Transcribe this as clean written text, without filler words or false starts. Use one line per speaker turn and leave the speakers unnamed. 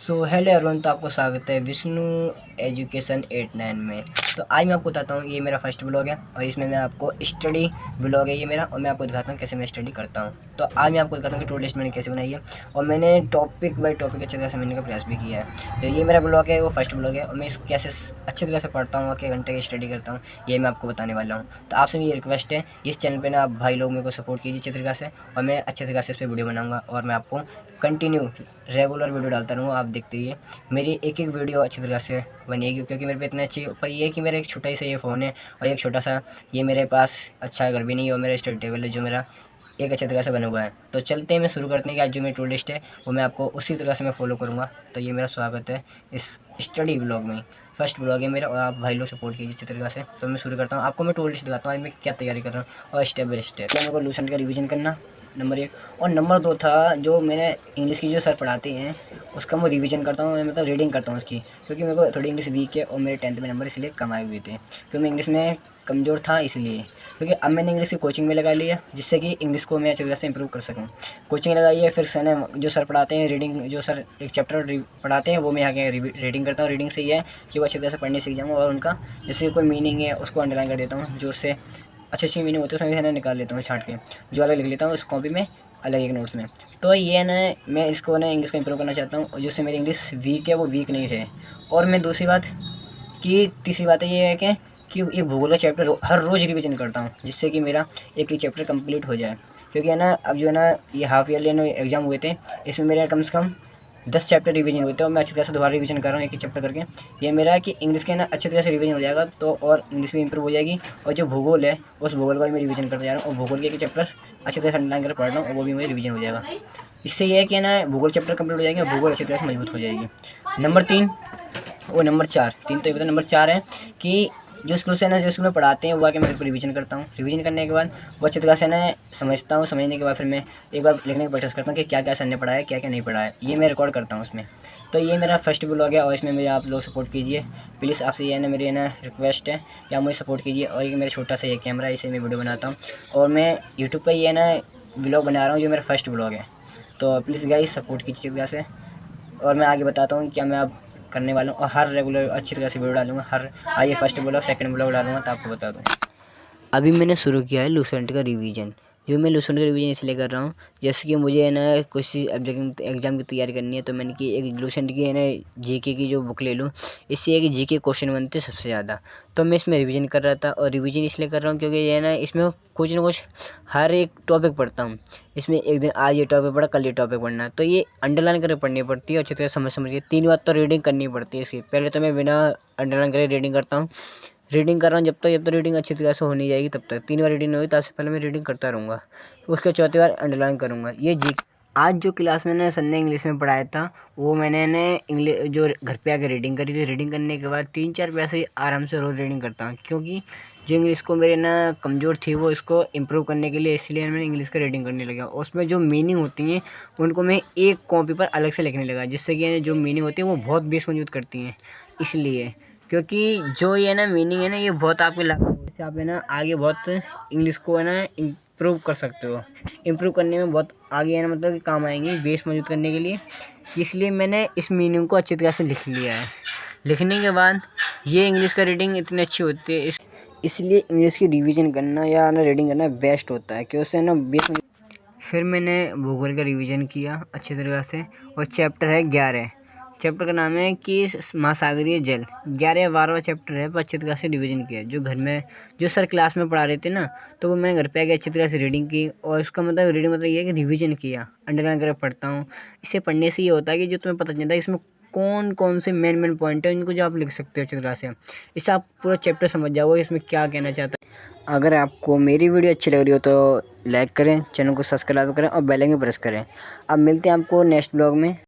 So hello everyone, तो आपको स्वागत है विष्णु एजुकेशन 89 में। तो आज मैं आपको बताता हूँ, ये मेरा फर्स्ट ब्लॉग है और इसमें मैं आपको स्टडी ब्लॉग है ये मेरा, और मैं आपको दिखाता हूँ कैसे मैं स्टडी करता हूँ। तो आज मैं आपको दिखाता हूँ कि टू लिस्ट मैंने कैसे बनाई है, और मैंने टॉपिक बाय टॉपिक अच्छी तरह से समझने का प्रयास भी किया है। तो ये मेरा ब्लॉग है, वो फर्स्ट ब्लॉग है, और मैं इस कैसे अच्छी तरह से पढ़ता हूँ और क्या घंटे की स्टडी करता हूँ ये मैं आपको बताने वाला हूँ। तो आपसे भी ये रिक्वेस्ट है, इस चैनल पर ना आप भाई लोग मेरे को सपोर्ट कीजिए अच्छी तरीके से, और मैं अच्छी तरीके से इस पर वीडियो बनाऊँगा और मैं आपको कंटिन्यू रेगुलर वीडियो डालता रहूँगा। आप देखते रहिए, मेरी एक एक वीडियो अच्छी तरह से बनेगी, क्योंकि मेरे पे इतने अच्छी, पर ये है कि मेरा एक छोटा ही सा ये फ़ोन है और एक छोटा सा ये मेरे पास अच्छा घर भी नहीं है, और मेरा स्टडी टेबल है जो मेरा एक अच्छी तरह से बना हुआ है। तो चलते हैं, मैं शुरू करते हैं कि आज जो मेरी टू लिस्ट है वो मैं आपको उसी तरह से मैं फॉलो करूँगा। तो ये मेरा स्वागत है इस स्टडी ब्लॉग में। फर्स्ट ब्लॉग है मेरा, और आप भाई लोग सपोर्ट कीजिए अच्छी तरीके से। तो मैं शुरू करता हूँ, आपको मैं टू लिस्ट दिखाता हूँ आज मैं क्या तैयारी कर रहा हूँ, और स्टेप बाय स्टेप मेरे को लूसेंट का रिवीजन करना नंबर 1, और नंबर 2 था जो मैंने इंग्लिश की जो सर पढ़ाते हैं उसका मैं रिवीजन करता हूँ, मतलब रीडिंग करता हूँ उसकी, क्योंकि मेरे को थोड़ी इंग्लिश वीक है और मेरे 10th में नंबर इसलिए कम आए हुए थे, क्योंकि मैं इंग्लिश में कमज़ोर था इसलिए। क्योंकि अब मैंने इंग्लिश की कोचिंग में लगा लिया, जिससे कि इंग्लिश को मैं अच्छी तरह से इंप्रूव कर सकूँ। कोचिंग लगाई है, फिर सर ने जो सर पढ़ाते हैं रीडिंग, जो सर एक चैप्टर पढ़ाते हैं वो मैं यहाँ के रीडिंग करता हूँ। रीडिंग से ये है कि वो अच्छी तरह से पढ़ने सीख जाऊँ, और उनका जैसे कोई मीनिंग है उसको अंडरलाइन कर देता हूँ, जो उससे अच्छी अच्छी मीनिंग होती है उसमें भी है ना निकाल लेता हूँ छाँट के, जो अलग लिख लेता हूँ उस कॉपी में अलग एक नोट्स में। तो ये ना मैं इसको ना इंग्लिश को इम्प्रूव करना चाहता हूँ, और जिससे मेरी इंग्लिश वीक है वो वीक नहीं रहे। और मैं दूसरी बात कि तीसरी बात ये है कि ये भूगोल का चैप्टर हर रोज़ रिवीजन करता हूँ, जिससे कि मेरा एक ही चैप्टर कंप्लीट हो जाए। क्योंकि है ना अब जो है ना ये हाफ ईयरली एग्ज़ाम हुए थे, इसमें मेरे कम से कम 10 चैप्टर रिवीजन हुए थे, और मैं अच्छी तरह से दोबारा रिवीजन कर रहा हूँ एक ही चैप्टर करके। ये मेरा है कि इंग्लिश के ना अच्छी तरह से रिवीजन हो जाएगा, तो और इंग्लिश भी इंप्रूव हो जाएगी, और जो भूगोल है उस भूगोल का भी मैं रिवीजन करते जा रहा हूँ, और भूगोल के एक चैप्टर अच्छी तरह से अंडरलाइन कर पढ़ रहा हूँ, और वो भी मेरी रिवीजन हो जाएगा। इससे ये है कि ना भूगोल चैप्टर कंप्लीट हो जाएगी और भूगोल अच्छी तरह से मजबूत हो जाएगी। नंबर 3 वो नंबर 4, 3 तो ये पता, नंबर 4 है कि जो स्कूल से ना जो स्कूल में पढ़ाते हैं वो आके मैं फिर रिवीजन करता हूँ। रिवीजन करने के बाद वो अच्छी तरह से ना समझता हूँ, समझने के बाद फिर मैं एक बार लिखने की प्रैक्टिस करता हूँ कि क्या क्या सर ने पढ़ाया है, क्या क्या नहीं पढ़ाया है, ये मैं रिकॉर्ड करता हूँ उसमें। तो ये मेरा फर्स्ट ब्लॉग है, और इसमें मुझे आप लोग सपोर्ट कीजिए प्लीज़। आपसे ये ना मेरी ना रिक्वेस्ट है कि आप मुझे सपोर्ट कीजिए। और ये मेरा छोटा सा ये कैमरा है, इसे मैं वीडियो बनाता हूँ, और मैं यूट्यूब पर ये ना ब्लॉग बना रहा हूँ जो मेरा फर्स्ट ब्लॉग है। तो प्लीज़ गाइस सपोर्ट कीजिए तरह से, और मैं आगे बताता हूँ क्या मैं अब करने वाला हूँ, और हर रेगुलर अच्छी तरह से वीडियो डालूंगा। हर आइए फर्स्ट ब्लॉग सेकंड ब्लॉग डालूंगा, तो आपको बता दूँ। अभी मैंने शुरू किया है लूसेंट का रिवीजन। जो मैं लूसेंट का रिवीजन इसलिए कर रहा हूँ, जैसे कि मुझे है ना कुछ एग्जाम की तैयारी करनी है, तो मैंने कि एक लूसेंट की है ना जीके की जो बुक ले लूँ। इससे है कि जीके क्वेश्चन बनते हैं सबसे ज़्यादा। तो मैं इसमें रिवीजन कर रहा था, और रिवीजन इसलिए कर रहा हूँ क्योंकि ये है ना इसमें कुछ ना कुछ हर एक टॉपिक पढ़ता हूँ। इसमें एक दिन आज ये टॉपिक पढ़ा, कल ये टॉपिक पढ़ना, तो ये अंडरलाइन करके पढ़नी पड़ती है अच्छी तरह समझ के। 3 बार तो रीडिंग करनी पड़ती है इसकी। पहले तो मैं बिना अंडरलाइन करे रीडिंग करता हूँ, रीडिंग कर रहा हूँ जब तक रीडिंग अच्छी तरह से हो नहीं जाएगी तब तक। 3 बार रीडिंग नहीं हुई, तब से पहले मैं रीडिंग करता रहूँगा, उसके चौथी बार अंडरलाइन करूँगा। ये जी आज जो क्लास में सर ने इंग्लिश में पढ़ाया था, वो मैंने ने इंग्लिश जो घर पे आके रीडिंग करी थी। रीडिंग करने के बाद 3-4 पैसे ही आराम से रोज़ रीडिंग करता हूँ, क्योंकि जो इंग्लिश को मेरे ना कमज़ोर थी वो इसको इम्प्रूव करने के लिए, इसलिए मैंने इंग्लिश का रीडिंग करने लगा। उसमें जो मीनिंग होती हैं उनको मैं एक कॉपी पर अलग से लिखने लगा, जिससे कि जो मीनिंग होती है वो बहुत बेस मजबूत करती हैं। इसलिए क्योंकि जो ये ना मीनिंग है ना ये बहुत आपके लाभ है, इससे आप है ना आगे बहुत इंग्लिश को है ना इम्प्रूव कर सकते हो। इम्प्रूव करने में बहुत आगे है ना, मतलब कि काम आएंगे बेस मजबूत करने के लिए। इसलिए मैंने इस मीनिंग को अच्छी तरह से लिख लिया है। लिखने के बाद ये इंग्लिश का रीडिंग इतनी अच्छी होती है, इसलिए इंग्लिश की रिवीजन करना या ना रीडिंग करना बेस्ट होता है, क्योंकि उससे ना बेस। फिर मैंने भूगोल का रिवीजन किया अच्छी तरह से, और चैप्टर है 11। चैप्टर का नाम है कि महासागरीय जल। 11-12वां चैप्टर है, पर अच्छी तरह से रिवीजन किया। जो घर में जो सर क्लास में पढ़ा रहे थे ना, तो वो मैंने घर पे आके अच्छी तरह से रीडिंग की, और उसका मतलब रीडिंग मतलब ये है कि रिवीजन किया, अंडरलाइन करके पढ़ता हूँ। इससे पढ़ने से ये होता है कि जो तुम्हें पता चलता है इसमें कौन कौन से मेन पॉइंट है, उनको जो आप लिख सकते हो अच्छी तरह से। इससे आप पूरा चैप्टर समझ जाओगे इसमें क्या कहना चाहता है। अगर आपको मेरी वीडियो अच्छी लग रही हो तो लाइक करें, चैनल को सब्सक्राइब करें और बेल आइकन प्रेस करें। अब मिलते हैं आपको नेक्स्ट ब्लॉग में।